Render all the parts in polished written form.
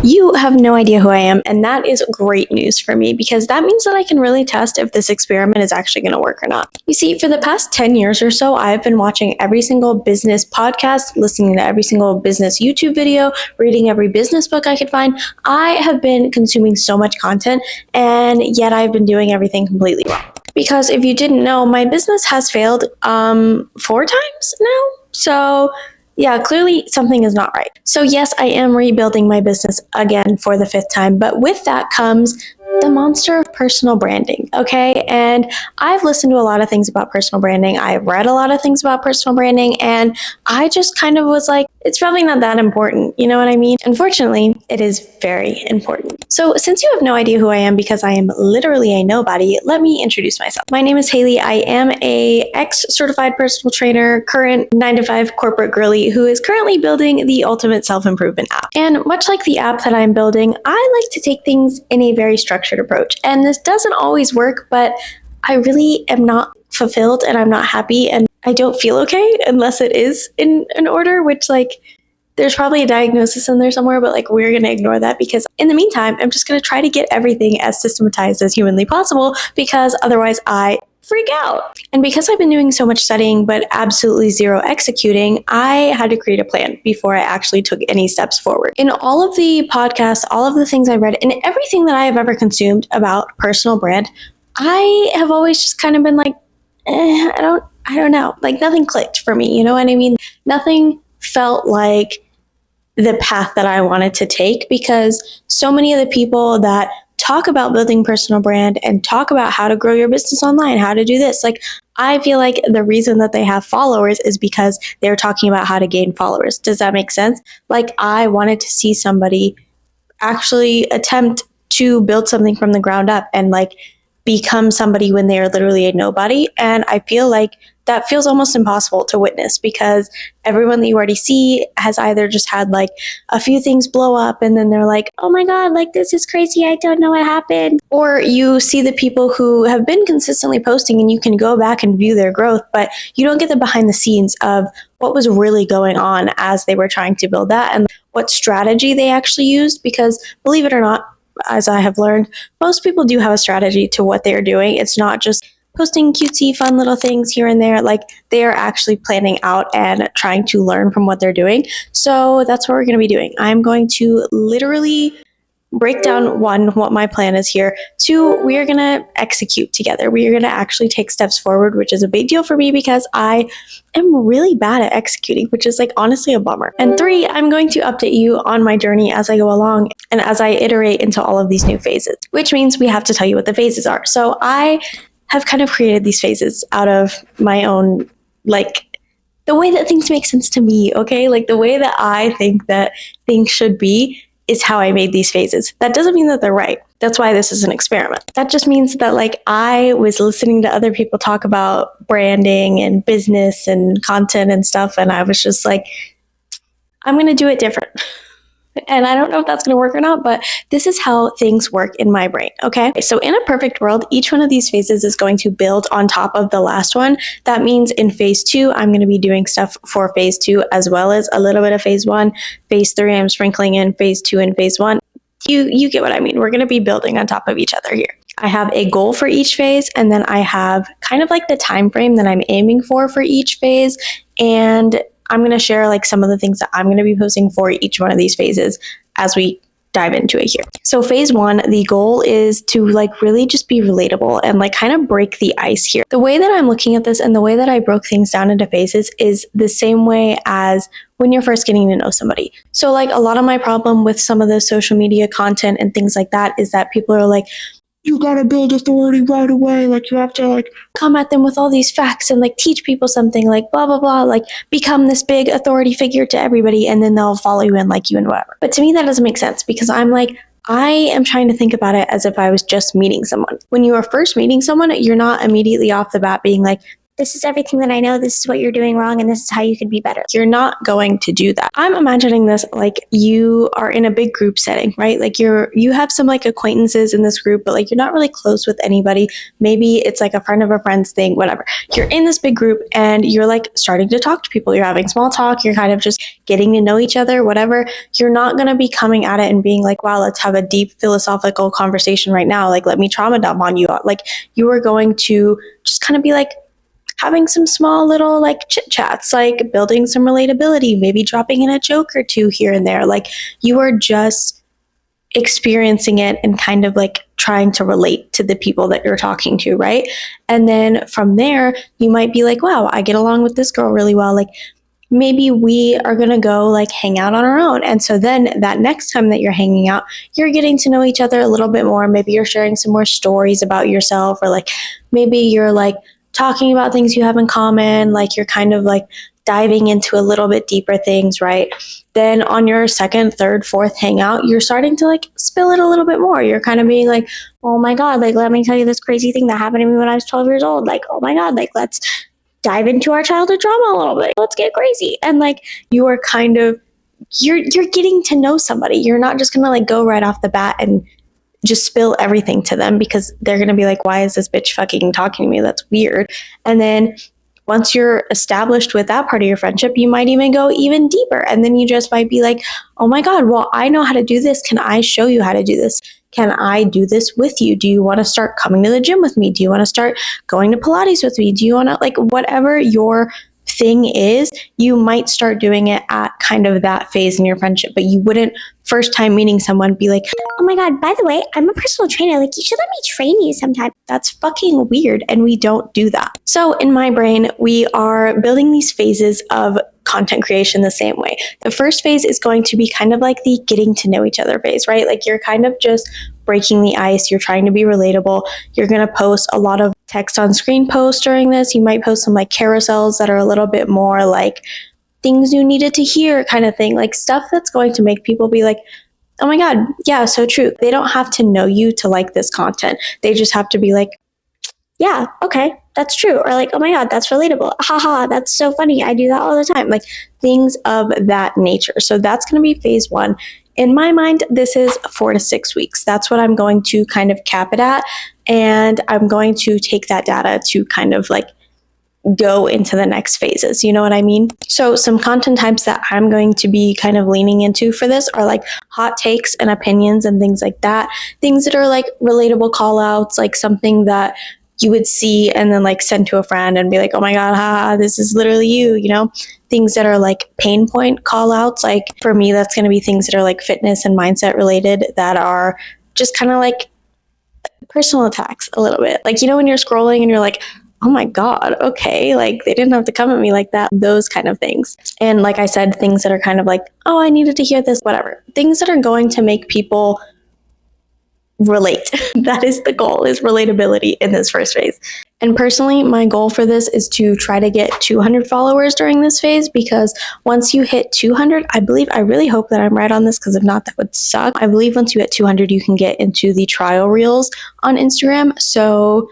You have no idea who I am, and that is great news for me because that means that I can really test if this experiment is actually going to work or not. You see, for the past 10 years or so, I've been watching every single business podcast, listening to every single business YouTube video, reading every business book I could find. I have been consuming so much content, and yet I've been doing everything completely wrong. Because if you didn't know, my business has failed 4 times now. So yeah, clearly something is not right. So yes, I am rebuilding my business again for the 5th time, but with that comes the monster of personal branding, okay? And I've listened to a lot of things about personal branding. I've read a lot of things about personal branding, and I just kind of was like, it's probably not that important, you know what I mean? Unfortunately, it is very important. So since you have no idea who I am because I am literally a nobody, let me introduce myself. My name is Haley. I am a ex-certified personal trainer, current 9-to-5 corporate girly who is currently building the ultimate self-improvement app. And much like the app that I'm building, I like to take things in a very structured approach. And this doesn't always work, but I really am not fulfilled and I'm not happy and I don't feel okay unless it is in an order, which there's probably a diagnosis in there somewhere, but we're going to ignore that because in the meantime, I'm just going to try to get everything as systematized as humanly possible because otherwise I freak out. And because I've been doing so much studying but absolutely zero executing, I had to create a plan before I actually took any steps forward. In all of the podcasts, all of the things I read, and everything that I have ever consumed about personal brand, I have always just kind of been like, I don't know. Nothing clicked for me, you know what I mean? Nothing felt like the path that I wanted to take because so many of the people that talk about building personal brand and talk about how to grow your business online, how to do this, I feel like the reason that they have followers is because they're talking about how to gain followers. Does that make sense? I wanted to see somebody actually attempt to build something from the ground up and become somebody when they are literally a nobody. And I feel like that feels almost impossible to witness because everyone that you already see has either just had a few things blow up and then they're like, oh my God, this is crazy. I don't know what happened. Or you see the people who have been consistently posting and you can go back and view their growth, but you don't get the behind the scenes of what was really going on as they were trying to build that and what strategy they actually used. Because believe it or not, as I have learned, most people do have a strategy to what they are doing. It's not just posting cutesy, fun little things here and there. They are actually planning out and trying to learn from what they're doing. So that's what we're going to be doing. I'm going to literally break down 1, what my plan is here. 2, we are going to execute together. We are going to actually take steps forward, which is a big deal for me because I am really bad at executing, which is honestly a bummer. And 3, I'm going to update you on my journey as I go along and as I iterate into all of these new phases, which means we have to tell you what the phases are. So I have kind of created these phases out of my own, the way that things make sense to me, okay? The way that I think that things should be is how I made these phases. That doesn't mean that they're right. That's why this is an experiment. That just means that I was listening to other people talk about branding and business and content and stuff, and I was just like, I'm going to do it different. And I don't know if that's going to work or not, but this is how things work in my brain, okay? So in a perfect world, each one of these phases is going to build on top of the last one. That means in phase 2, I'm going to be doing stuff for phase 2 as well as a little bit of phase 1. Phase 3, I'm sprinkling in phase 2 and phase 1. You get what I mean. We're going to be building on top of each other here. I have a goal for each phase, and then I have kind of the time frame that I'm aiming for each phase. And I'm going to share some of the things that I'm going to be posting for each one of these phases as we dive into it here. So phase 1, the goal is to really just be relatable and kind of break the ice here. The way that I'm looking at this and the way that I broke things down into phases is the same way as when you're first getting to know somebody. So a lot of my problem with some of the social media content and things like that is that people are you gotta build authority right away. You have to come at them with all these facts and teach people something blah, blah, blah, become this big authority figure to everybody and then they'll follow you and like you and whatever. But to me, that doesn't make sense because I am trying to think about it as if I was just meeting someone. When you are first meeting someone, you're not immediately off the bat being this is everything that I know, this is what you're doing wrong, and this is how you could be better. You're not going to do that. I'm imagining this like you are in a big group setting, right? Like you have some like acquaintances in this group, but like you're not really close with anybody. Maybe it's like a friend of a friend's thing, whatever. You're in this big group and you're like starting to talk to people. You're having small talk. You're kind of just getting to know each other, whatever. You're not going to be coming at it and being like, wow, let's have a deep philosophical conversation right now. Like, let me trauma dump on you. Like, you are going to just kind of be like, having some small little like chit chats, like building some relatability, maybe dropping in a joke or two here and there. Like, you are just experiencing it and kind of like trying to relate to the people that you're talking to, right? And then from there, you might be like, wow, I get along with this girl really well. Like, maybe we are going to go like hang out on our own. And so then that next time that you're hanging out, you're getting to know each other a little bit more. Maybe you're sharing some more stories about yourself, or like maybe you're like talking about things you have in common, like you're kind of like diving into a little bit deeper things, right? Then on your second, third, fourth hangout, you're starting to like spill it a little bit more. You're kind of being like, oh my God, like, let me tell you this crazy thing that happened to me when I was 12 years old. Like, oh my God, like, let's dive into our childhood trauma a little bit. Let's get crazy. And like, you are kind of, you're getting to know somebody. You're not just going to like go right off the bat and just spill everything to them, because they're going to be like, why is this bitch fucking talking to me? That's weird. And then once you're established with that part of your friendship, you might even go even deeper. And then you just might be like, oh my God, well, I know how to do this. Can I show you how to do this? Can I do this with you? Do you want to start coming to the gym with me? Do you want to start going to Pilates with me? Do you want to, like, whatever your thing is, you might start doing it at kind of that phase in your friendship, but you wouldn't first time meeting someone be like, oh my God, by the way, I'm a personal trainer. Like, you should let me train you sometime. That's fucking weird. And we don't do that. So in my brain, we are building these phases of content creation the same way. The first phase is going to be kind of like the getting to know each other phase, right? Like, you're kind of just breaking the ice. You're trying to be relatable. You're going to post a lot of text on screen posts during this. You might post some like carousels that are a little bit more like things you needed to hear kind of thing, like stuff that's going to make people be like, oh my God, yeah, so true. They don't have to know you to like this content. They just have to be like, yeah, okay, that's true. Or like, oh my God, that's relatable. Haha, that's so funny. I do that all the time. Like, things of that nature. So that's going to be phase one. In my mind, this is 4 to 6 weeks. That's what I'm going to kind of cap it at. And I'm going to take that data to kind of like go into the next phases. You know what I mean? So some content types that I'm going to be kind of leaning into for this are like hot takes and opinions and things like that. Things that are like relatable call outs, like something that you would see and then like send to a friend and be like, oh my God, haha, this is literally you, you know? Things that are like pain point call outs. Like for me, that's going to be things that are like fitness and mindset related, that are just kind of like personal attacks a little bit. Like, you know, when you're scrolling and you're like, oh my God, okay, like they didn't have to come at me like that, those kind of things. And like I said, things that are kind of like, oh, I needed to hear this, whatever. Things that are going to make people relate. That is the goal, is relatability in this first phase. And personally, my goal for this is to try to get 200 followers during this phase, because once you hit 200, I really hope that I'm right on this, because if not, that would suck. I believe once you hit 200, you can get into the trial reels on Instagram. So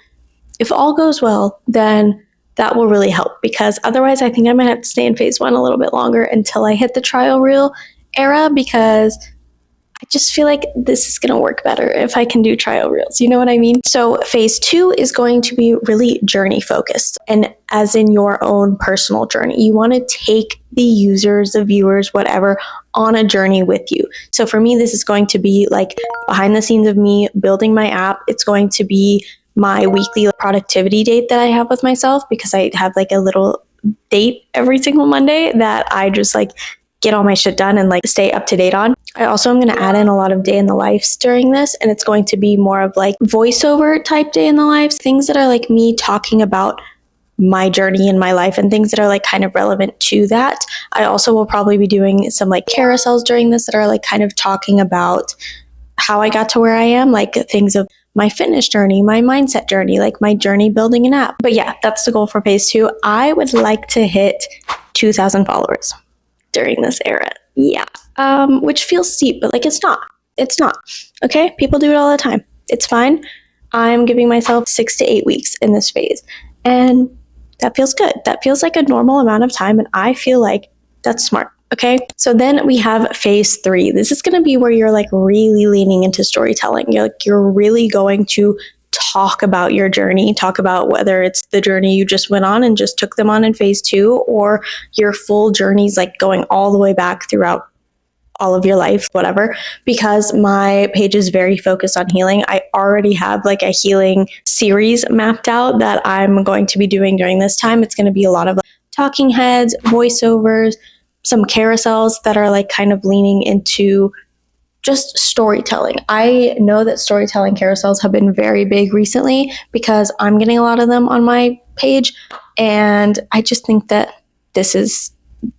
if all goes well, then that will really help, because otherwise I think I might have to stay in phase one a little bit longer until I hit the trial reel era, because I just feel like this is going to work better if I can do trial reels. You know what I mean? So phase two is going to be really journey focused, and as in your own personal journey. You want to take the users, the viewers, whatever, on a journey with you. So for me, this is going to be like behind the scenes of me building my app. It's going to be my weekly productivity date that I have with myself, because I have like a little date every single Monday that I just like get all my shit done and like stay up to date on. I also am going to add in a lot of day in the lives during this, and it's going to be more of like voiceover type day in the lives, things that are like me talking about my journey in my life and things that are like kind of relevant to that. I also will probably be doing some like carousels during this that are like kind of talking about how I got to where I am, like things of my fitness journey, my mindset journey, like my journey building an app. But yeah, that's the goal for phase two. I would like to hit 2,000 followers during this era. Yeah. Which feels steep, but like it's not. It's not. Okay? People do it all the time. It's fine. I'm giving myself 6 to 8 weeks in this phase. And That feels good. That feels like a normal amount of time. And I feel like that's smart. Okay. So then we have phase 3. This is going to be where you're like really leaning into storytelling. You're really going to talk about your journey, talk about whether it's the journey you just went on and just took them on in phase 2, or your full journeys, like going all the way back throughout all of your life, whatever. Because my page is very focused on healing, I already have like a healing series mapped out that I'm going to be doing during this time. It's going to be a lot of like, talking heads, voiceovers, some carousels that are like kind of leaning into just storytelling. I know that storytelling carousels have been very big recently because I'm getting a lot of them on my page. And I just think that this is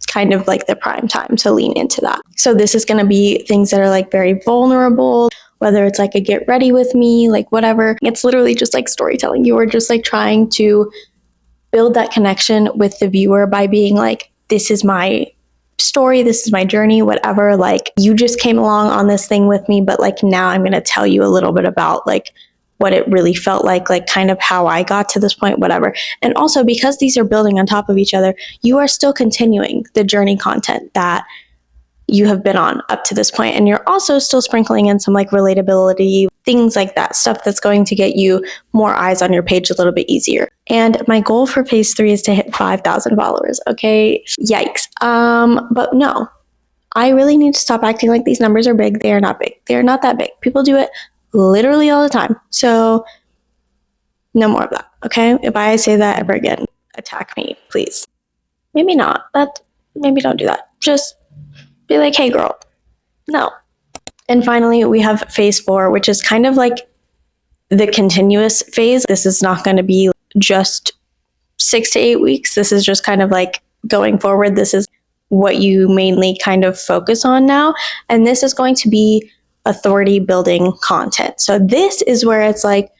kind of like the prime time to lean into that. So this is going to be things that are like very vulnerable, whether it's like a get ready with me, like whatever. It's literally just like storytelling. You are just like trying to build that connection with the viewer by being like, this is my story, this is my journey, whatever. Like, you just came along on this thing with me, but like now I'm going to tell you a little bit about like what it really felt like kind of how I got to this point, whatever. And also, because these are building on top of each other, you are still continuing the journey content that you have been on up to this point. And you're also still sprinkling in some like relatability, things like that, stuff that's going to get you more eyes on your page a little bit easier. And my goal for phase 3 is to hit 5,000 followers. Okay. Yikes. But no, I really need to stop acting like these numbers are big. They are not big. They are not that big. People do it literally all the time. So no more of that. Okay. If I say that ever again, attack me, please. Maybe not. Maybe don't do that. Just be like, hey girl, no. And finally, we have phase 4, which is kind of like the continuous phase. This is not going to be just 6 to 8 weeks. This is just kind of like going forward. This is what you mainly kind of focus on now. And this is going to be authority building content. So this is where it's like,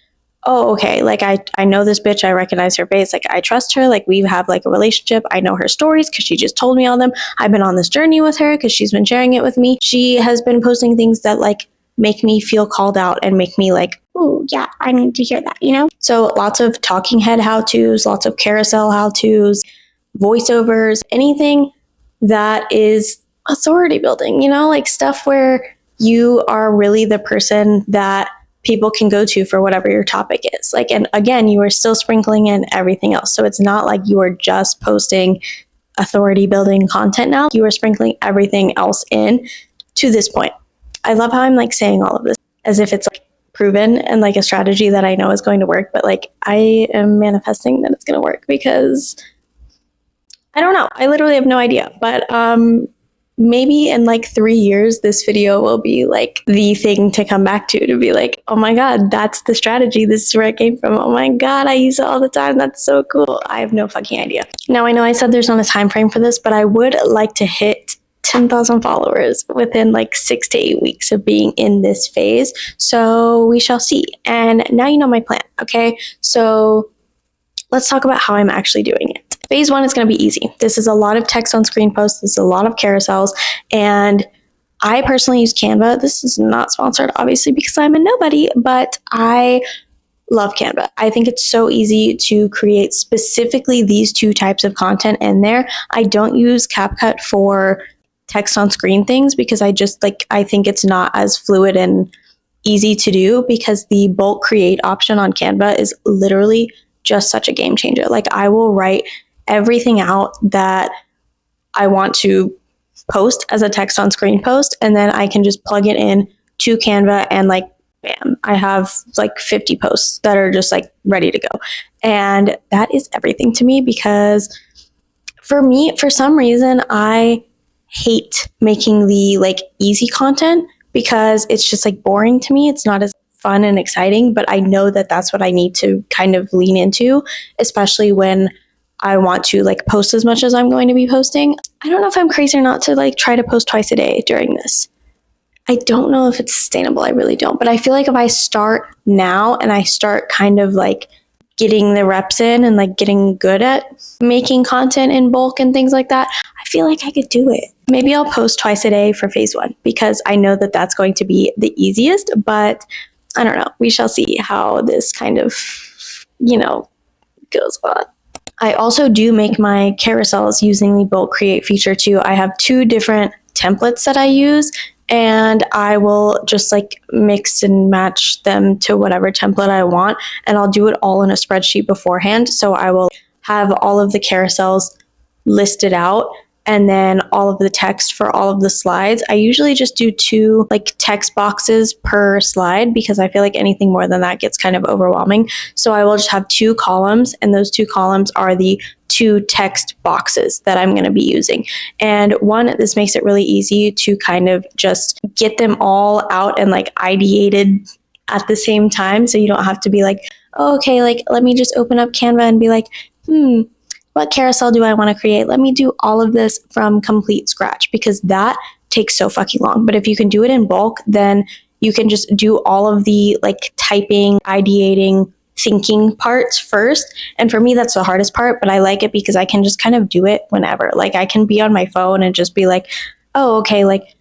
oh, okay, like I know this bitch, I recognize her face, like I trust her, like we have like a relationship, I know her stories because she just told me all them. I've been on this journey with her because she's been sharing it with me. She has been posting things that like make me feel called out and make me like, Oh, yeah, I need to hear that, you know? so lots of talking head how-tos, lots of carousel how-tos, voiceovers, anything that is authority building, like stuff where you are really the person that people can go to for whatever your topic is. Like, and again, you are still sprinkling in everything else. So it's not like you are just posting authority building content now. You are sprinkling everything else in to this point. I love how I'm like saying all of this as if it's like proven and like a strategy that I know is going to work, but like I am manifesting that it's going to work because I don't know. I literally have no idea, but maybe in like 3 years, this video will be like the thing to come back to be like, oh my God, that's the strategy. This is where it came from. Oh my God, I use it all the time. That's so cool. I have no fucking idea. Now, I know I said there's not a time frame for this, but I would like to hit 10,000 followers within like 6 to 8 weeks of being in this phase. So we shall see. And now you know my plan. Okay. So let's talk about how I'm actually doing it. Phase 1 is going to be easy. This is a lot of text on screen posts. This is a lot of carousels. And I personally use Canva. This is not sponsored, obviously, because I'm a nobody, but I love Canva. I think it's so easy to create specifically these 2 types of content in there. I don't use CapCut for text on screen things because I think it's not as fluid and easy to do, because the bulk create option on Canva is literally just such a game changer. Like, I will write everything out that I want to post as a text on screen post, and then I can just plug it in to Canva and like, bam, I have like 50 posts that are just like ready to go. And that is everything to me, because for me, for some reason, I hate making the like easy content because it's just like boring to me. It's not as fun and exciting, but I know that that's what I need to kind of lean into, especially when I want to like post as much as I'm going to be posting. I don't know if I'm crazy or not to like try to post twice a day during this. I don't know if it's sustainable. I really don't. But I feel like if I start now and I start kind of like getting the reps in and like getting good at making content in bulk and things like that, I feel like I could do it. Maybe I'll post twice a day for phase 1 because I know that that's going to be the easiest, but I don't know. We shall see how this kind of, goes on. I also do make my carousels using the bulk create feature too. I have 2 different templates that I use, and I will just like mix and match them to whatever template I want, and I'll do it all in a spreadsheet beforehand. So I will have all of the carousels listed out, and then all of the text for all of the slides. I usually just do 2 like text boxes per slide because I feel like anything more than that gets kind of overwhelming. So I will just have 2 columns, and those 2 columns are the 2 text boxes that I'm going to be using. And one, this makes it really easy to kind of just get them all out and like ideated at the same time. So you don't have to be like, oh, okay, like let me just open up Canva and be like, what carousel do I want to create? Let me do all of this from complete scratch, because that takes so fucking long. But if you can do it in bulk, then you can just do all of the like typing, ideating, thinking parts first. And for me, that's the hardest part, but I like it because I can just kind of do it whenever. Like I can be on my phone and just be like, oh, okay, like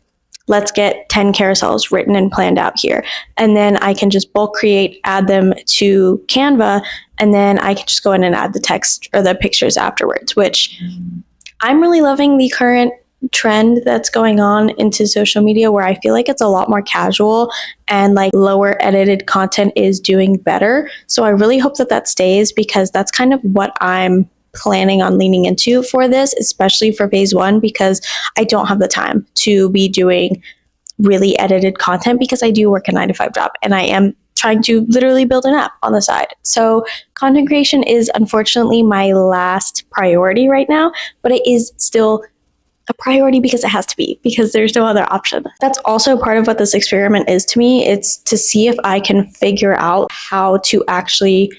let's get 10 carousels written and planned out here. And then I can just bulk create, add them to Canva, and then I can just go in and add the text or the pictures afterwards, which I'm really loving the current trend that's going on into social media, where I feel like it's a lot more casual and like lower edited content is doing better. So I really hope that that stays, because that's kind of what I'm planning on leaning into for this, especially for phase 1, because I don't have the time to be doing really edited content because I do work a 9-to-5 job and I am trying to literally build an app on the side. So content creation is unfortunately my last priority right now, but it is still a priority because it has to be, because there's no other option. That's also part of what this experiment is to me. It's to see if I can figure out how to actually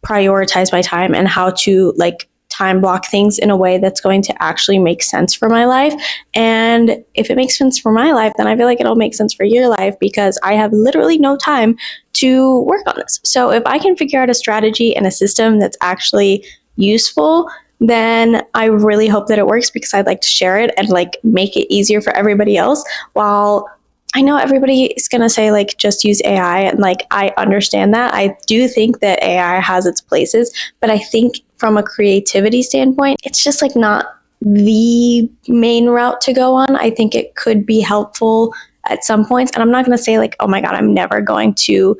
prioritize my time and how to like time block things in a way that's going to actually make sense for my life. And if it makes sense for my life, then I feel like it'll make sense for your life, because I have literally no time to work on this. So if I can figure out a strategy and a system that's actually useful, then I really hope that it works, because I'd like to share it and like make it easier for everybody else. While I know everybody is going to say like just use AI, and like I understand that. I do think that AI has its places, but I think from a creativity standpoint, it's just like not the main route to go on. I think it could be helpful at some points, and I'm not going to say like, oh my god, I'm never going to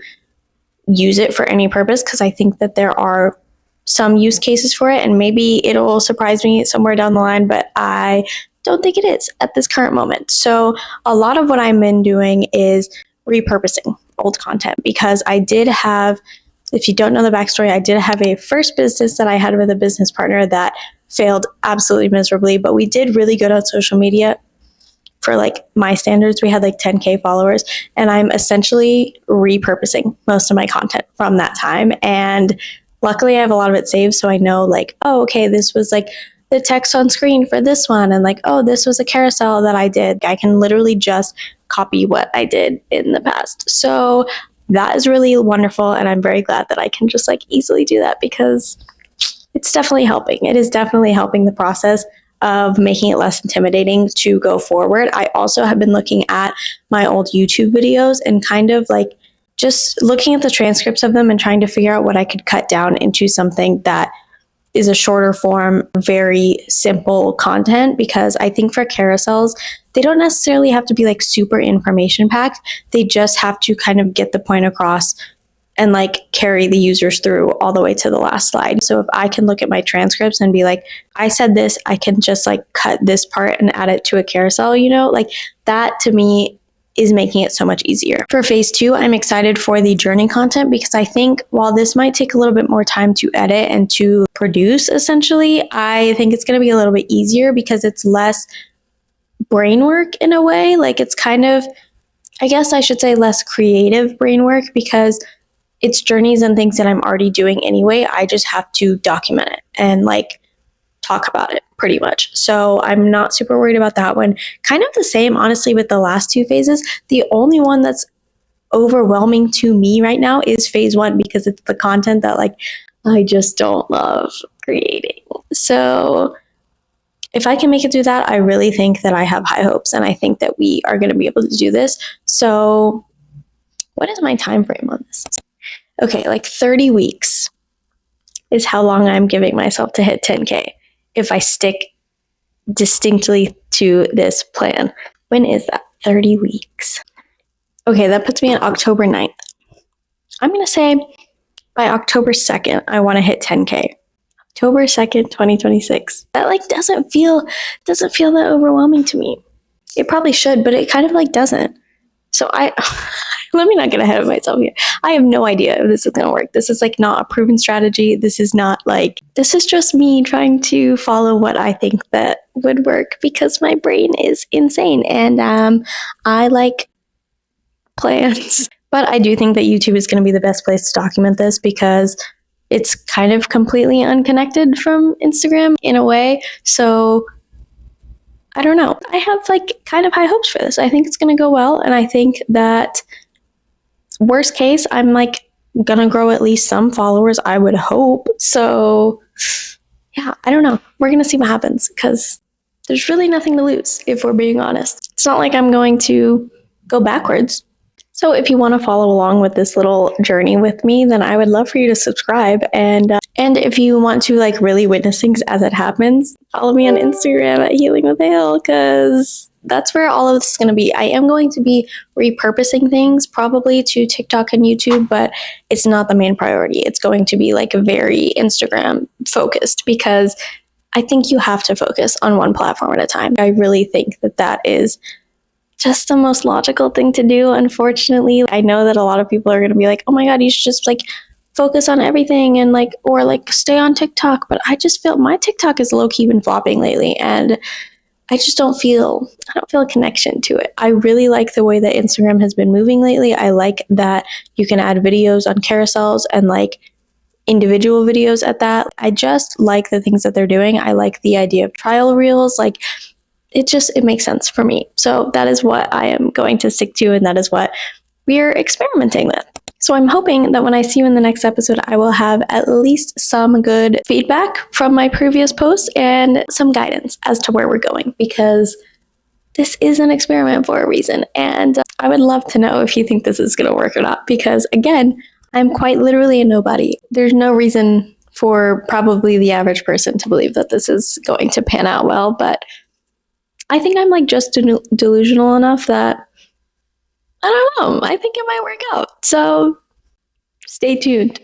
use it for any purpose, because I think that there are some use cases for it, and maybe it'll surprise me somewhere down the line, but I don't think it is at this current moment. So a lot of what I'm been doing is repurposing old content, because I did have, if you don't know the backstory, I did have a first business that I had with a business partner that failed absolutely miserably, but we did really good on social media. For like my standards, we had like 10K followers, and I'm essentially repurposing most of my content from that time. And luckily I have a lot of it saved, so I know like, oh, okay, this was like the text on screen for this one, and like, oh, this was a carousel that I did. I can literally just copy what I did in the past. So that is really wonderful, and I'm very glad that I can just like easily do that, because it's definitely helping. It is definitely helping the process of making it less intimidating to go forward. I also have been looking at my old YouTube videos and kind of like just looking at the transcripts of them and trying to figure out what I could cut down into something that is a shorter form, very simple content, because I think for carousels, they don't necessarily have to be like super information packed. They just have to kind of get the point across and like carry the users through all the way to the last slide. So if I can look at my transcripts and be like, I said this, I can just like cut this part and add it to a carousel, you know, like that to me is making it so much easier. For phase 2, I'm excited for the journey content, because I think while this might take a little bit more time to edit and to produce, essentially, I think it's going to be a little bit easier because it's less brain work in a way. Like it's kind of, I guess I should say less creative brain work, because it's journeys and things that I'm already doing anyway. I just have to document it and like talk about it pretty much. So I'm not super worried about that one. Kind of the same, honestly, with the last 2 phases. The only one that's overwhelming to me right now is phase 1, because it's the content that like I just don't love creating. So if I can make it through that, I really think that I have high hopes, and I think that we are going to be able to do this. So what is my time frame on this? Okay, like 30 weeks. is how long I'm giving myself to hit 10K if I stick distinctly to this plan. When is that? 30 weeks. Okay, that puts me on October 9th. I'm going to say by October 2nd, I want to hit 10K. October 2nd, 2026. That like doesn't feel that overwhelming to me. It probably should, but it kind of like doesn't. So let me not get ahead of myself here. I have no idea if this is going to work. This is like not a proven strategy. This is just me trying to follow what I think that would work because my brain is insane and I like plans. But I do think that YouTube is going to be the best place to document this because it's kind of completely unconnected from Instagram in a way. So I don't know. I have like kind of high hopes for this. I think it's going to go well. And I think that worst case, I'm like going to grow at least some followers, I would hope. So yeah, I don't know. We're going to see what happens because there's really nothing to lose if we're being honest. It's not like I'm going to go backwards. So if you want to follow along with this little journey with me, then I would love for you to subscribe. And if you want to like really witness things as it happens, follow me on Instagram at Healing with Ale because that's where all of this is going to be. I am going to be repurposing things probably to TikTok and YouTube, but it's not the main priority. It's going to be like very Instagram focused because I think you have to focus on one platform at a time. I really think that that is just the most logical thing to do. Unfortunately, I know that a lot of people are going to be like, oh my God, you should just like focus on everything and like, or like stay on TikTok. But I just feel my TikTok is low key been flopping lately. And I don't feel a connection to it. I really like the way that Instagram has been moving lately. I like that you can add videos on carousels and like individual videos at that. I just like the things that they're doing. I like the idea of trial reels. Like, it makes sense for me. So that is what I am going to stick to, and that is what we're experimenting with. So I'm hoping that when I see you in the next episode, I will have at least some good feedback from my previous posts and some guidance as to where we're going, because this is an experiment for a reason. And I would love to know if you think this is going to work or not, because again, I'm quite literally a nobody. There's no reason for probably the average person to believe that this is going to pan out well, but I think I'm like just delusional enough that I don't know. I think it might work out. So stay tuned.